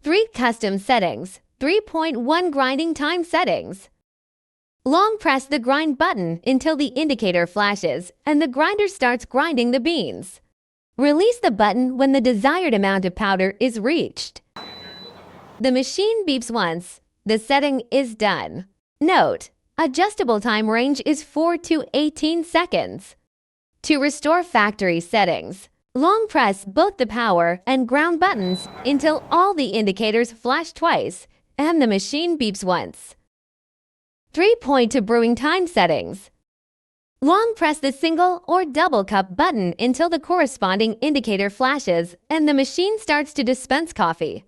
3 custom settings. 3.1 grinding time settings. Long press the grind button until the indicator flashes and the grinder starts grinding the beans. Release the button when the desired amount of powder is reached. The machine beeps once. The setting is done. Note: adjustable time range is 4 to 18 seconds. To restore factory settings, long press both the power and ground buttons until all the indicators flash twice and the machine beeps once. 3.2 brewing time settings. Long press the single or double cup button until the corresponding indicator flashes and the machine starts to dispense coffee.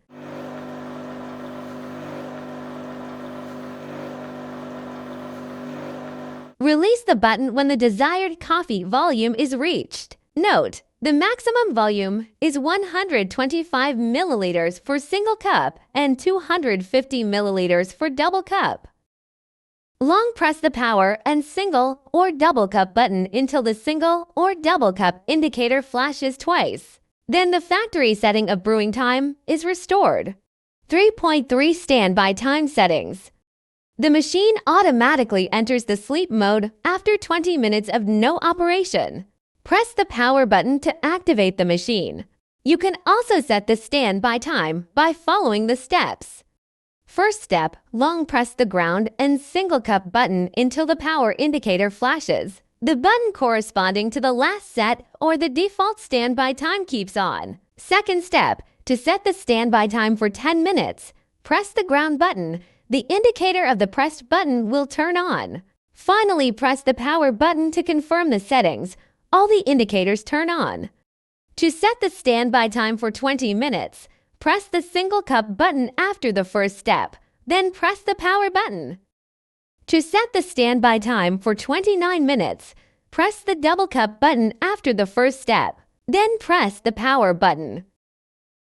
Release the button when the desired coffee volume is reached. Note: the maximum volume is 125 milliliters for single cup and 250 milliliters for double cup. Long press the power and single or double cup button until the single or double cup indicator flashes twice. Then the factory setting of brewing time is restored. 3.3 standby time settings. The machine automatically enters the sleep mode after 20 minutes of no operation. Press the power button to activate the machine. You can also set the standby time by following the steps. First step, long press the ground and single cup button until the power indicator flashes. The button corresponding to the last set or the default standby time keeps on. Second step, to set the standby time for 10 minutes, press the ground button. The indicator of the pressed button will turn on. Finally, press the power button to confirm the settings. All the indicators turn on. To set the standby time for 20 minutes, press the single cup button after the first step, then press the power button. To set the standby time for 29 minutes, press the double cup button after the first step, then press the power button.